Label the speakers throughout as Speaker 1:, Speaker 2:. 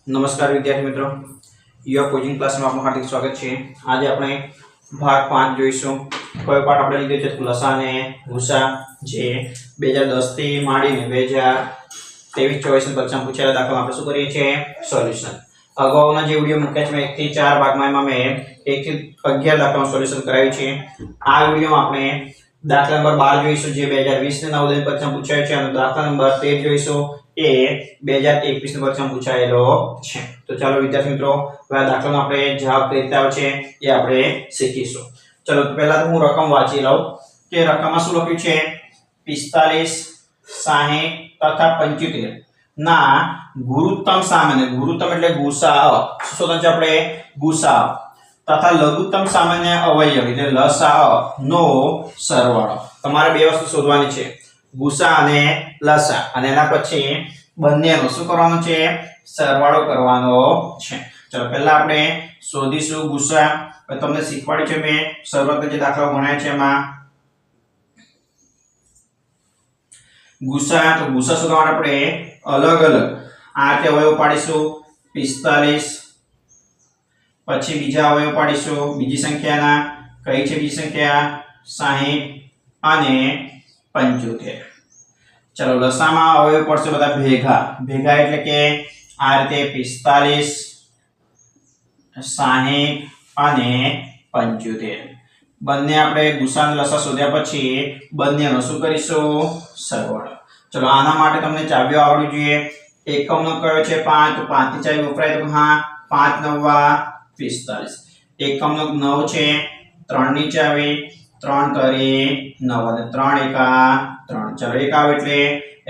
Speaker 1: नमस्कार विद्यार्थी मित्रों, युवा कोचिंग क्लास में आपનું હાર્દિક સ્વાગત છે। આજે આપણે ભાગ 5 જોઈશું। કોઈ પાઠ આપણે લીધો છે લસા અને ભૂસા, જે 2010 થી માંડીને 2023-24 પરીક્ષામાં પૂછાયેલા દાખલા આપણે શું કરીએ છીએ સોલ્યુશન। અગાઉના જે વિડિયો મૂક્યા છે 1 થી 4 ભાગમાં એમાં મેં 1 થી 11 દાખલાનું સોલ્યુશન કરાવ્યું છે। આ વિડિયોમાં આપણે દાખલા નંબર 12 જોઈશું, જે 2020 ના નવોદય પરીક્ષામાં પૂછાયો છે, અને દાખલા નંબર 13 જોઈશું, એ 2021 ની પરીક્ષામાં પૂછાયેલો છે। તો ચાલો વિદ્યાર્થી મિત્રો, હવે આ દાખલાનો આપણે જવાબ કઈ રીતે આવે છે એ આપણે શીખીશું। ચલો તો પહેલા હું રકમ વાંચી લઉં કે રકમમાં શું લખ્યું છે 45, 60 તથા 75 ના ગુરુત્તમ સામાન્ય, ગુરુત્તમ એટલે ગુસાઅ, શું છે આપણે ગુસાઅ, તથા લઘુત્તમ સામાન્ય અવયવ એટલે લસાઅ નો સરવાળો। તમારે બે વસ્તુ શોધવાની છે, ગુસા અને લસા, અને એના પછી બંનેનો શું કરવાનો છે સરવાળો કરવાનો છે। ચલો પહેલા આપણે શોધીશું ગુસા। તમને શીખવાડ્યું છે મેં શરૂઆતમાં જે દાખલાઓ ભણાયા છે એમાં ગુસા, તો ગુસા શોધવા માટે આપણે અલગ અલગ આ રીતે અવયવ પાડીશું 45, પછી બીજા અવયવ પાડીશું બીજી સંખ્યાના, કઈ છે બીજી સંખ્યા 60 અને 75। चलो लसाમાં અવયવ પડશે બધા ભેગા, ભેગા એટલે કે આ રીતે 45, 60 અને 75। બંને આપણે ગુસા અને લસા શોધ્યા પછી બંનેનો શું કરીશું સરવાળો। ચલો આના માટે તમને ચાવીઓ આવડવી જોઈએ। એકમનો કયો છે 5, તો 5 ની ચાવી વપરાય તો હા 5 9 45। એકમનો 9 છે, 3 ની ચાવી, 3 તરી 9 અને 3 એકા 3। ચલો એક આવે એટલે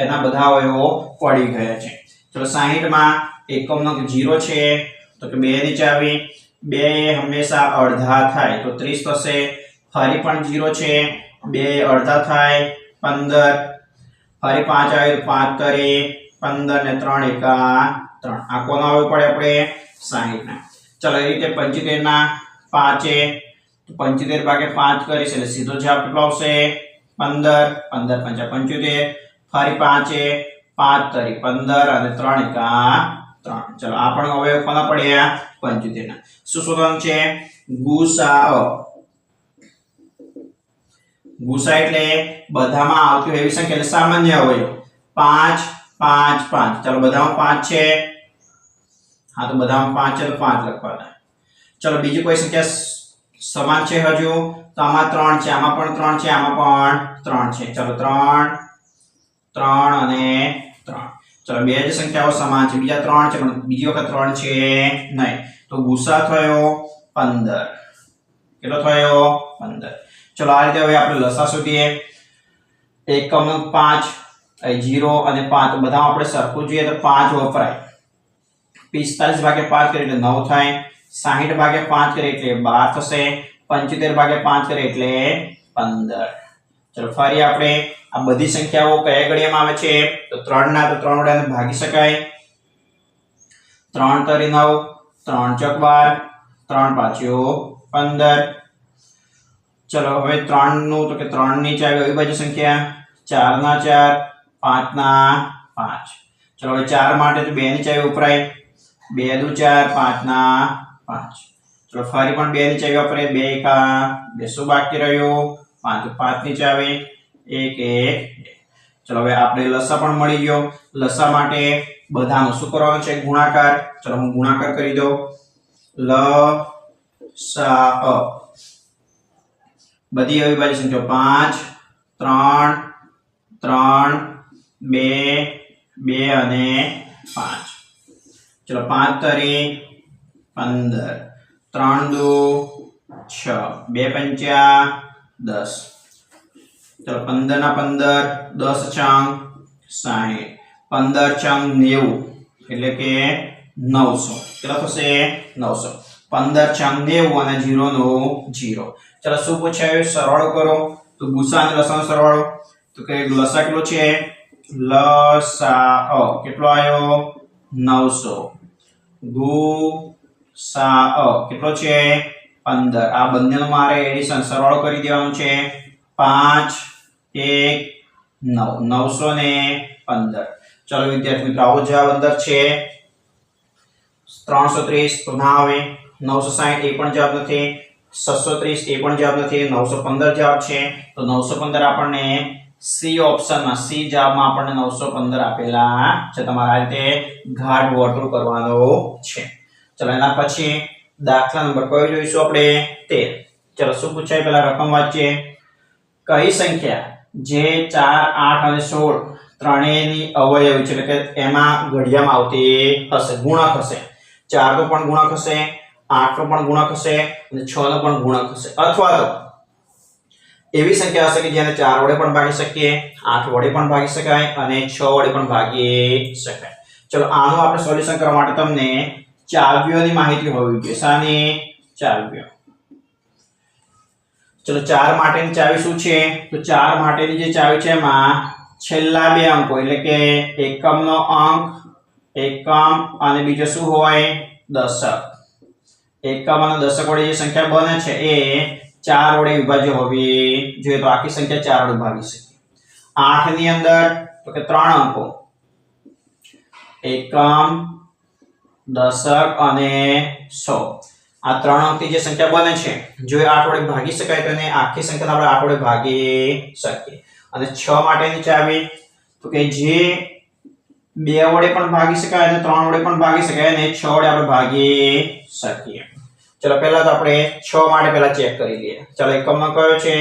Speaker 1: એના બધા અવયવો પડી ગયા છે। ચલો 60 માં એકમનો 0 છે, તો કે 2 ની ચાવી, 2 હંમેશા અડધા થાય તો 30 થશે, ફરી પણ 0 છે, 2 અડધા થાય 15, ફરી 5 આવે તો 5 તરી 15 ને 3 એકા 3। આ કોનો અવયવ પડે આપણે 60 ના। ચલો એ રીતે 75 ના 5 તો 75 ભાગ્યા 5 કરીશ એટલે સીધો જવાબ કેટલો આવશે 15, 15 5 75, ફરી 5 5 તરી 15 અને 3 એકા 3। ચલો આ પણ અવયવ કોના પડ્યા 75 ના। શું શોધવાનું છે ગુસાઅ। ગુસા એટલે બધામાં આવતી હોય એવી સંખ્યા એટલે સામાન્ય અવયવ 5 5 5। ચલો બધામાં 5 છે, હા તો બધામાં 5 છે તો 5 લખવાના। ચલો બીજી કોઈ સંખ્યા સમાન છે હજુ, તો આમાં 3 છે, આમાં પણ 3 છે, આમાં પણ 3 છે। ચલો 3 3 અને 3। ચલો બે જ સંખ્યાઓ સમાન છે, બીજા 3 છે પણ બીજી વખત 3 છે નહીં, તો ગુસા થયો 15। કેટલો થયો 15। ચલો આ રીતે હવે આપણે લસા શોધીએ। એકમનો 5, 0 અને 5, તો બધામાં આપણે સરખું જોઈએ તો 5 વપરાય। 45 ભાગ્યા 5 કરીએ એટલે 9 થાય, 60 ભાગ્યા 5 કરીએ એટલે 12 થશે, 75 ભાગ્યા 5 કરીએ એટલે 15। ચલો ફરી આપણે આ બધી સંખ્યાઓ કયા ઘડિયામાં આવે છે તો 3 ના, તો 3 વડે ભાગી શકાય। 3 તરી 9, 3 ચોક 12, 3 પાછું 15। ચલો હવે 3 નું, તો કે 3 ની ચાવી અવિભાજ્ય સંખ્યા 4 ના 4, 5 ના 5। ચલો હવે 4 માટે તો 2 ની ચાવી વપરાય, 2 દુ 4, 5 ના 5। ચલો ફરી પણ 2 ની ચાવી વપરાય, 2 એકા 2, શું બાકી રહ્યું 5, 5 ની ચાવી 1 1। ચલો હવે આપણે લસા પણ મળી ગયો। લસા માટે બધાનો શું કરવાનો છે ગુણાકાર। ચલો હું ગુણાકાર કરી દઉં, લસા બધી અવિભાજ્ય સંખ્યાઓ 5 3 3 2 અને 5। ચલો 5 તરી 15, 3 દુ 6, 2 પંચા 10। ચલો 15 ના 15, 10 ચાંગ 60, 15 ચાંગ 90 એટલે કે 900। કેટલા થશે 900। 15 ચાંગ 90 અને 0 નો 0। ચલો શું પૂછાયું સરવાળો કરો, તો ગુસા અને લસાનો સરવાળો, તો કે લસા કેટલો છે લસાઅ કેટલો આવ્યો 900, ગુસાઅ કેટલો છે 15। આ બંનેનો મારે એડિશન સરવાળો કરી દેવાનો છે 5 1 9, 900 ને 15। ચલો વિદ્યાર્થી મિત્રો આવો જવાબ અંદર છે। 330 તો ના આવે, 960 એ પણ જવાબ નથી, 630 એ પણ જવાબ નથી, 915 જવાબ છે. તો 915 આપણને સી ઓપ્શનમાં, સી જવાબમાં આપણને 915 આપેલા છે. તમારે આ રીતે ઘાટ વર્તુળ કરવાનો છે. ચલો એના પછી દાખલા નંબર કયો જોઈશું આપણે? 13. ચલો શું પૂછાય પેલા રકમ વાંચીએ. કઈ સંખ્યા જે 4, 8 અને 16 ત્રણેયની અવયવી છે, એટલે કે એમાં ઘડિયામાં આવતી હશે, ગુણક હશે. 4 નો પણ ગુણક હશે, 8 નો પણ ગુણક હશે અને 6 નો પણ ગુણક હશે, અથવા તો એવી સંખ્યા હશે કે જેને 4 વડે પણ ભાગી શકીએ, 8 વડે પણ ભાગી શકાય અને 6 વડે પણ ભાગી શકાય. ચલો આનું આપણે સોલ્યુશન કરવા માટે તમને ચાવીઓની માહિતી હોવી જોઈએ. શાની ચાવીઓ? ચલો 4 માટેની ચાવી શું છે? તો 4 માટેની જે ચાવી છે એમાં છેલ્લા બે અંકો, એટલે કે એકમનો અંક, એકમ અને બીજો શું હોય? દશક. એકમ અને દશક વડે જે સંખ્યા બને છે એ 4 વડે વિભાજ્ય હોવી જોઈએ. તો આખી સંખ્યા 4 વડે ભાગી શકીએ. 8 ની અંદર તો કે 3 અંકો, એકમ, દશક અને 100. આ 3 અંકની જે સંખ્યા બને છે જો એ 8 વડે ભાગી શકાય તો એને આખી સંખ્યાને આપણે 8 વડે ભાગી શકીએ. અને 6 માટેની ચાવી તો કે જે 2 વડે પણ ભાગી શકાય અને 3 વડે પણ ભાગી શકાય અને 6 વડે આપણે ભાગી શકીએ. ચલો પહેલા તો આપણે 6 માટે પહેલા ચેક કરી લઈએ. ચલો એકમમાં કયો છે?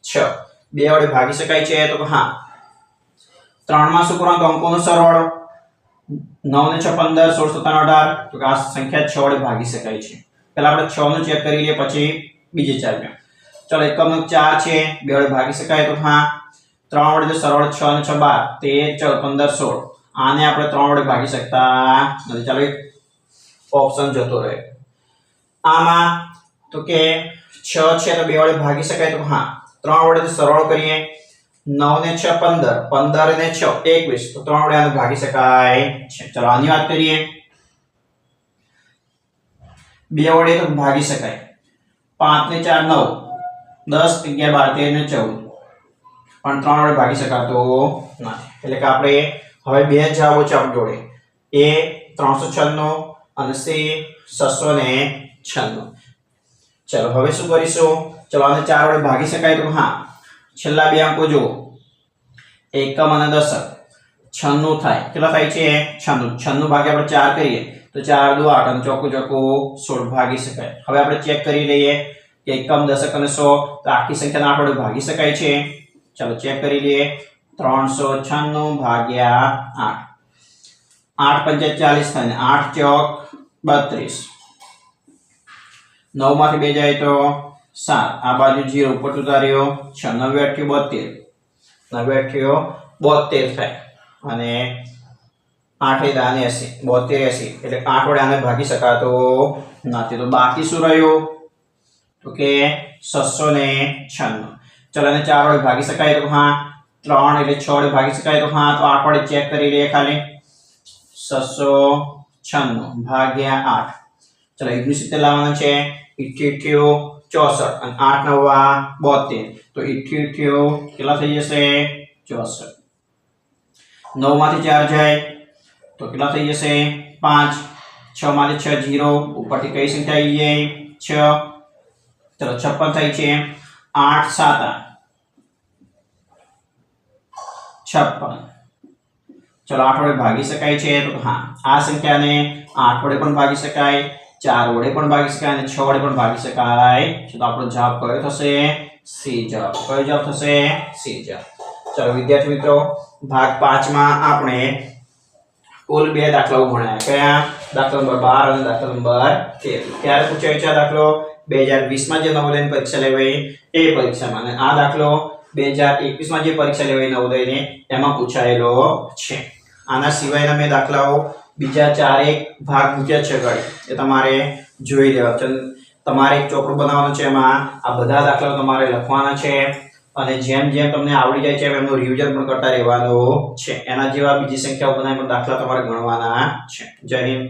Speaker 1: 6. 2 વડે ભાગી શકાય છે તો હા. 3 માં શું કરવાનું? અંકોનો સરવાળો. 9 ને 6 15, 16 17 18, તો આ સંખ્યા 6 વડે ભાગી શકાય છે. પહેલા આપણે 6 નું ચેક કરી લઈએ પછી બીજી ચાવી. ચલો એકમનો 4 છે, 2 વડે ભાગી શકાય તો હા. 3 વડે જો સરવાળો 6 અને 6 12, 13 14 15 16. આને આપણે 3 વડે ભાગી શકતા નથી. ચાલો એક ઓપ્શન જતો રહે. આમાં તો કે 6 છે તો 2 વડે ભાગી શકાય તો હા. 3 વડે સરવાળો કરીએ, 9 ને 6 15, 15 ને 6 21, તો 3 વડે આને ભાગી શકાય છે. ચલો આની વાત કરીએ. 2 વડે તો ભાગી શકાય. 5 ને 4 9, 10 11 12 13 ને 14, પણ 3 વડે ભાગી શકાતો નથી. એટલે કે આપણે હવે બે જવાબો છે આપણી જોડે, એ 396 અને સી 696. ચલો હવે શું કરીશું? ચલો આને 4 વડે ભાગી શકાય તો હા. છેલ્લા બે અંકો જુઓ, એકમ અને દશક. 96 થાય. કેટલા થાય છે? 96. 96 ભાગ્યા આપણે 4 કરીએ તો 4 દુ 8 અને ચોકું ચોકું 16 ભાગી શકાય. હવે આપણે ચેક કરી લઈએ કે એકમ, દશક અને 100 તો આખી સંખ્યાને 8 વડે ભાગી શકાય છે. ચલો ચેક કરી લઈએ. 396 ભાગ્યા 8. 8 પંચા 40 થાય ને 8 ચોક 32. 9 માંથી 2 જાય તો 7. આ બાજુ 0 ઉપર ઉતાર્યો 6. 9 8 72. 9 8 થાય અને 8 80 72 80, એટલે 8 વડે આને ભાગી શકાતો નથી. તો બાકી શું રહ્યું? તો કે 696. ચલો આને 4 વડે ભાગી શકાય તો હા. 3 એટલે 6 વડે ભાગી શકાય તો હા. તો 8 વડે ચેક કરી લઈએ ખાલી. 696 ભાગ્યા 8. ચલો 69 લાવવાના છે. 88 64 અને 8 9 72, તો 88 કેટલા થઈ જશે? 64. 9 માંથી 4 જાય તો કેટલા થઈ જશે? 5. 6 માંથી 6 0, ઉપરથી કઈ સંખ્યા આવી જાય? 6. ચલો 56 થાય છે. 8 7 56. ચલો 8 વડે ભાગી શકાય છે તો હા. આ સંખ્યાને 8 વડે પણ ભાગી શકાય, 4 વડે પણ ભાગી શકાય અને 6 વડે પણ ભાગી શકાય. તો આપણો જવાબ કયો થશે? સી જવાબ. કયો જવાબ થશે? સી જવાબ. ચલો વિદ્યાર્થી મિત્રો, ભાગ 5 માં આપણે કુલ 2 દાખલાઓ ભણ્યા. કયા? દાખલા નંબર 12 અને દાખલા નંબર 13. ક્યારે પૂછાયો છે આ દાખલો? 2020 માં જે નવોદયની પરીક્ષા લેવાઈ એ પરીક્ષામાં. અને આ દાખલો 2021 માં જે પરીક્ષા લેવાઈ નવોદયની એમાં પૂછાયેલો છે. આના સિવાયના મેં દાખલાઓ બીજા 4 ભાગ મૂક્યા છે ઘડી, એ તમારે જોઈ લેવા છે. તમારે એક ચોપડું બનાવવાનું છે, એમાં આ બધા દાખલાઓ તમારે લખવાના છે અને જેમ જેમ તમને આવડી જાય છે એમનું રિવિઝન પણ કરતા રહેવાનું છે. એના જેવા બીજી સંખ્યાઓ બનાવીને દાખલા તમારે ગણવાના છે. જય હિન્દ.